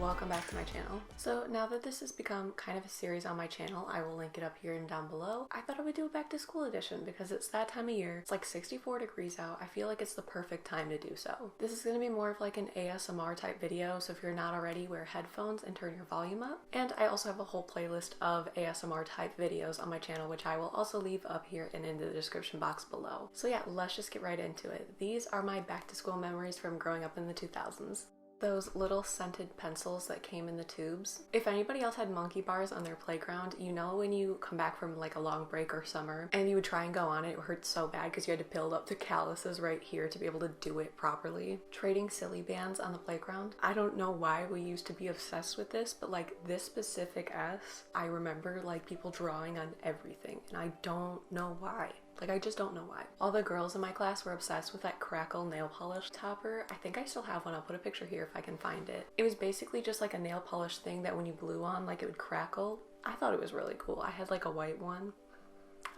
welcome back to my channel. So now that this has become kind of a series on my channel, I will link it up here and down below. I thought I would do a back to school edition because it's that time of year. It's like 64 degrees out. I feel like it's the perfect time to do so. This is going to be more of like an ASMR type video, so if you're not already, wear headphones and turn your volume up. And I also have a whole playlist of ASMR type videos on my channel, which I will also leave up here and in the description box below. So yeah, let's just get right into it. These are my back to school memories from growing up in the 2000s. Those little scented pencils that came in the tubes. If anybody else had monkey bars on their playground, you know when you come back from like a long break or summer and you would try and go on it, it would hurt so bad because you had to build up the calluses right here to be able to do it properly. Trading silly bands on the playground. I don't know why we used to be obsessed with this, but like this specific S, I remember like people drawing on everything and I don't know why. Like, I just don't know why. All the girls in my class were obsessed with that crackle nail polish topper. I think I still have one. I'll put a picture here if I can find it. It was basically just like a nail polish thing that when you blew on, like it would crackle. I thought it was really cool. I had like a white one.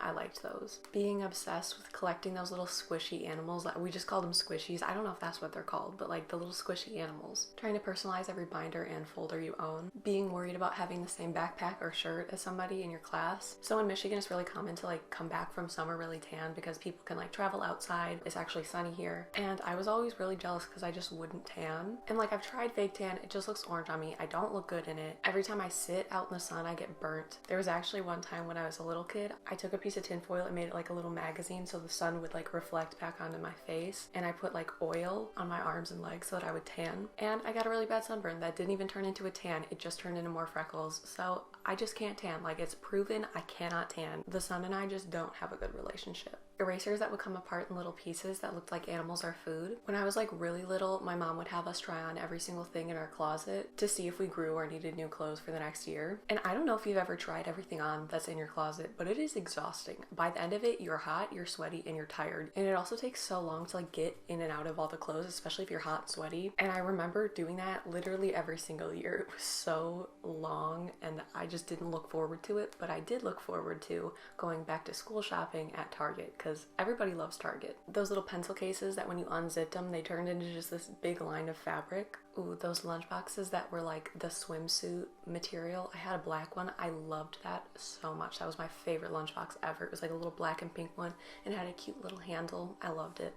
I liked those. Being obsessed with collecting those little squishy animals. We just called them squishies. I don't know if that's what they're called, but like the little squishy animals. Trying to personalize every binder and folder you own. Being worried about having the same backpack or shirt as somebody in your class. So in Michigan, it's really common to like come back from summer really tan because people can like travel outside. It's actually sunny here. And I was always really jealous because I just wouldn't tan. And like I've tried fake tan, it just looks orange on me. I don't look good in it. Every time I sit out in the sun, I get burnt. There was actually one time when I was a little kid, I took a piece of tinfoil and made it like a little magazine so the sun would like reflect back onto my face, and I put like oil on my arms and legs so that I would tan, and I got a really bad sunburn that didn't even turn into a tan. It just turned into more freckles. So I just can't tan. Like, it's proven I cannot tan. The sun and I just don't have a good relationship. Erasers that would come apart in little pieces that looked like animals or food. When I was like really little, my mom would have us try on every single thing in our closet to see if we grew or needed new clothes for the next year. And I don't know if you've ever tried everything on that's in your closet, but it is exhausting. By the end of it, you're hot, you're sweaty, and you're tired. And it also takes so long to like get in and out of all the clothes, especially if you're hot and sweaty. And I remember doing that literally every single year. It was so long and I just didn't look forward to it, but I did look forward to going back to school shopping at Target because everybody loves Target. Those little pencil cases that when you unzipped them, they turned into just this big line of fabric. Ooh, those lunch boxes that were like the swimsuit material. I had a black one. I loved that so much. That was my favorite lunchbox ever. It was like a little black and pink one and it had a cute little handle. I loved it.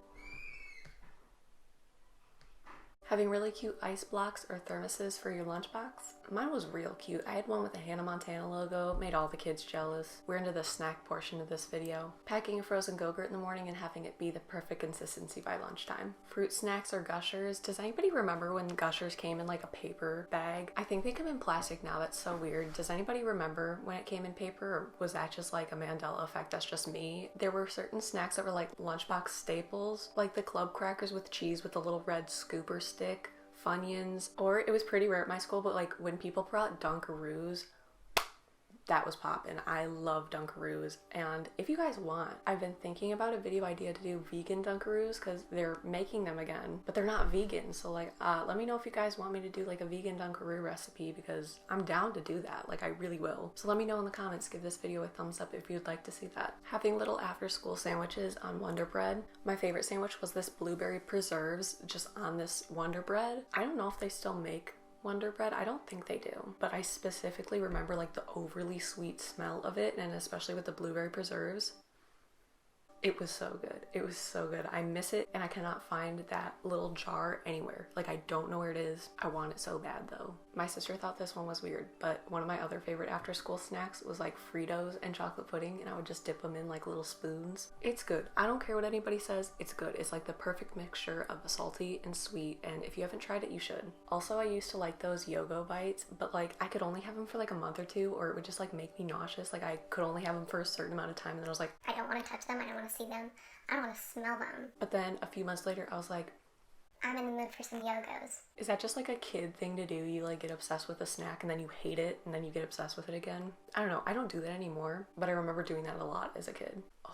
Having really cute ice blocks or thermoses for your lunchbox. Mine was real cute. I had one with a Hannah Montana logo, made all the kids jealous. We're into the snack portion of this video. Packing a frozen Go-Gurt in the morning and having it be the perfect consistency by lunchtime. Fruit snacks or Gushers. Does anybody remember when Gushers came in like a paper bag? I think they come in plastic now. That's so weird. Does anybody remember when it came in paper, or was that just like a Mandela effect? That's just me. There were certain snacks that were like lunchbox staples, like the club crackers with cheese with the little red scooper stick, Funyuns, or it was pretty rare at my school, but like when people brought Dunkaroos, that was poppin'. I love Dunkaroos, and if you guys want, I've been thinking about a video idea to do vegan Dunkaroos because they're making them again, but they're not vegan. So like, let me know if you guys want me to do like a vegan Dunkaroo recipe because I'm down to do that. Like, I really will. So let me know in the comments. Give this video a thumbs up if you'd like to see that. Having little after school sandwiches on Wonder Bread. My favorite sandwich was this blueberry preserves just on this Wonder Bread. I don't know if they still make Wonder Bread. I don't think they do, but I specifically remember like the overly sweet smell of it, and especially with the blueberry preserves. It was so good. It was so good. I miss it and I cannot find that little jar anywhere. Like, I don't know where it is. I want it so bad though. My sister thought this one was weird, but one of my other favorite after school snacks was like Fritos and chocolate pudding, and I would just dip them in like little spoons. It's good. I don't care what anybody says. It's good. It's like the perfect mixture of salty and sweet, and if you haven't tried it, you should. Also, I used to like those Yogo bites, but like I could only have them for like a month or two, or it would just like make me nauseous. Like, I could only have them for a certain amount of time, and then I was like, I don't want to touch them. I don't want to see them. I don't want to smell them. But then a few months later, I was like, I'm in the mood for some Yogos. Is that just like a kid thing to do? You like get obsessed with a snack and then you hate it and then you get obsessed with it again? I don't know. I don't do that anymore, but I remember doing that a lot as a kid. Oh,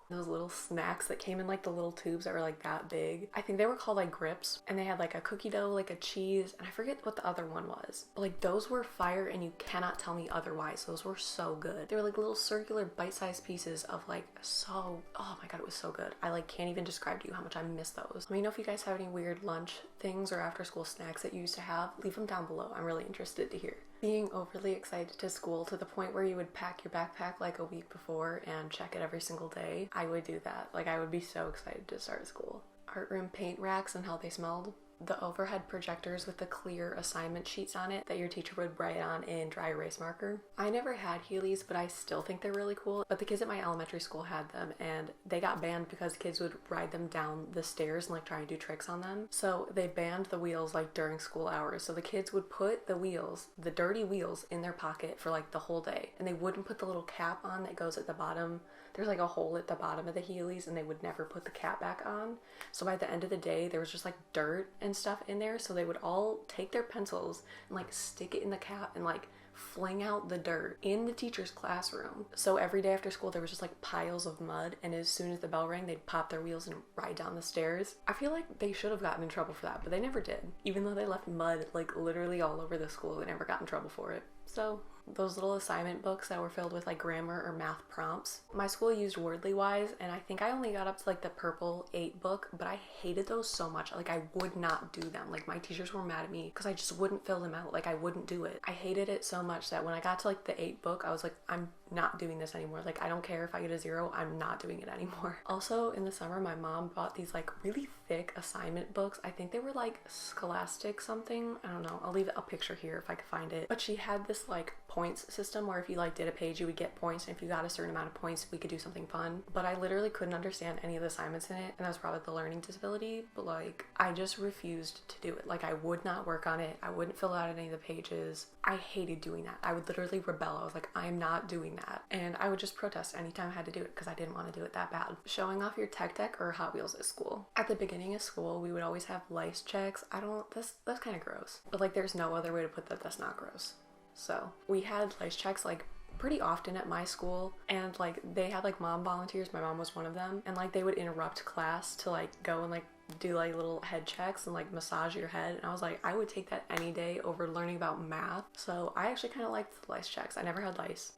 Those little snacks that came in like the little tubes that were like that big. I think they were called like grips, and they had like a cookie dough, like a cheese, and I forget what the other one was. But like those were fire, and you cannot tell me otherwise. Those were so good. They were like little circular bite-sized pieces of like oh my god, it was so good. I like can't even describe to you how much I miss those. Let me know if you guys have any weird lunch things or after school snacks that you used to have. Leave them down below. I'm really interested to hear. Being overly excited to school to the point where you would pack your backpack like a week before and check it every single day, I would do that. Like I would be so excited to start school. Art room paint racks and how they smelled. The overhead projectors with the clear assignment sheets on it that your teacher would write on in dry erase marker. I never had Heelys, but I still think they're really cool. But the kids at my elementary school had them, and they got banned because kids would ride them down the stairs and like try and do tricks on them. So they banned the wheels like during school hours. So the kids would put the wheels, the dirty wheels, in their pocket for like the whole day, and they wouldn't put the little cap on that goes at the bottom. There's like a hole at the bottom of the Heelys, and they would never put the cap back on. So by the end of the day, there was just like dirt and stuff in there. So they would all take their pencils and like stick it in the cap and like fling out the dirt in the teacher's classroom. So every day after school, there was just like piles of mud, and as soon as the bell rang, they'd pop their wheels and ride down the stairs. I feel like they should have gotten in trouble for that, but they never did. Even though they left mud like literally all over the school, they never got in trouble for it. So those little assignment books that were filled with like grammar or math prompts. My school used Wordly Wise, and I think I only got up to like the purple 8 book, but I hated those so much. Like I would not do them. Like my teachers were mad at me because I just wouldn't fill them out. Like I wouldn't do it. I hated it so much that when I got to like the 8 book, I was like, I'm not doing this anymore. Like I don't care if I get a 0, I'm not doing it anymore. Also in the summer, my mom bought these like really thick assignment books. I think they were like Scholastic something. I don't know. I'll leave a picture here if I can find it. But she had this like points system where if you like did a page, you would get points, and if you got a certain amount of points, we could do something fun. But I literally couldn't understand any of the assignments in it, and that was probably the learning disability. But like I just refused to do it. Like I would not work on it. I wouldn't fill out any of the pages. I hated doing that. I would literally rebel. I was like, I'm not doing that. And I would just protest anytime I had to do it because I didn't want to do it that bad. Showing off your tech deck or Hot Wheels at school. At the beginning of school, we would always have lice checks. That's kind of gross. But like there's no other way to put that that's not gross. So we had lice checks like pretty often at my school, and like they had like mom volunteers. My mom was one of them, and like they would interrupt class to like go and like do like little head checks and like massage your head, and I was like, I would take that any day over learning about math. So I actually kind of liked the lice checks. I never had lice,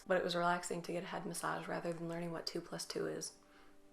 but it was relaxing to get a head massage rather than learning what 2 + 2 is.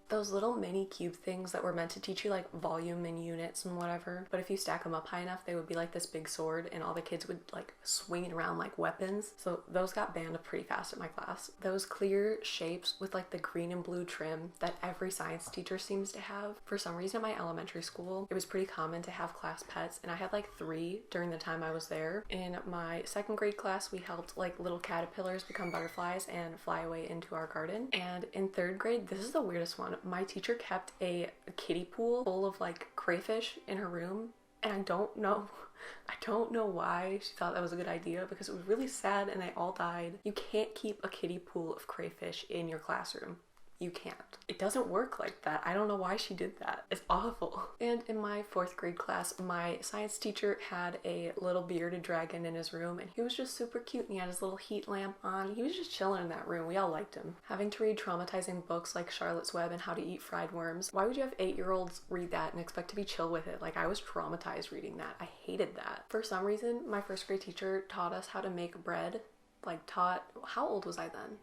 Those little mini cube things that were meant to teach you like volume and units and whatever, but if you stack them up high enough, they would be like this big sword, and all the kids would like swing it around like weapons. So those got banned pretty fast at my class. Those clear shapes with like the green and blue trim that every science teacher seems to have. For some reason at my elementary school, it was pretty common to have class pets, and I had like 3 during the time I was there. In my 2nd grade class, we helped like little caterpillars become butterflies and fly away into our garden. And in 3rd grade, this is the weirdest one. My teacher kept a kiddie pool full of like crayfish in her room, and I don't know why she thought that was a good idea, because it was really sad and they all died. You can't keep a kiddie pool of crayfish in your classroom. You can't. It doesn't work like that. I don't know why she did that. It's awful. And in my 4th grade class, my science teacher had a little bearded dragon in his room, and he was just super cute, and he had his little heat lamp on. He was just chilling in that room. We all liked him. Having to read traumatizing books like Charlotte's Web and How to Eat Fried Worms. Why would you have 8-year-olds read that and expect to be chill with it? Like I was traumatized reading that. I hated that. For some reason, my 1st grade teacher taught us how to make bread. How old was I then?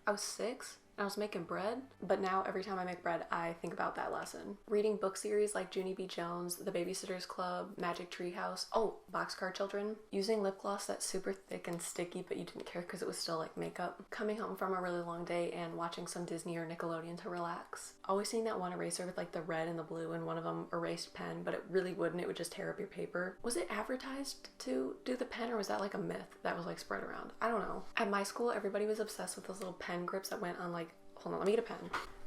I was 6. I was making bread, but now every time I make bread, I think about that lesson. Reading book series like Junie B. Jones, The Babysitter's Club, Magic Tree House, Boxcar Children. Using lip gloss that's super thick and sticky, but you didn't care because it was still like makeup. Coming home from a really long day and watching some Disney or Nickelodeon to relax. Always seeing that one eraser with like the red and the blue and one of them erased pen, but it really wouldn't. It would just tear up your paper. Was it advertised to do the pen, or was that like a myth that was like spread around? I don't know. At my school, everybody was obsessed with those little pen grips that went on like, hold on, let me get a pen.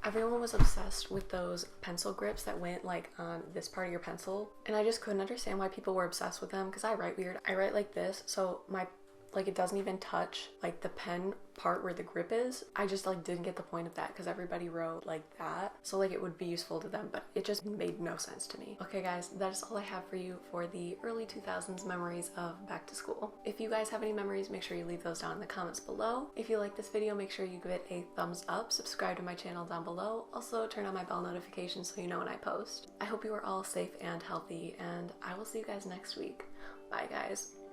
Everyone was obsessed with those pencil grips that went like on this part of your pencil, and I just couldn't understand why people were obsessed with them, because I write weird. I write like this, so my Like it doesn't even touch like the pen part where the grip is. I just like didn't get the point of that because everybody wrote like that. So like it would be useful to them, but it just made no sense to me. Okay guys, that is all I have for you for the early 2000s memories of back to school. If you guys have any memories, make sure you leave those down in the comments below. If you like this video, make sure you give it a thumbs up, subscribe to my channel down below. Also turn on my bell notifications so you know when I post. I hope you are all safe and healthy, and I will see you guys next week. Bye guys.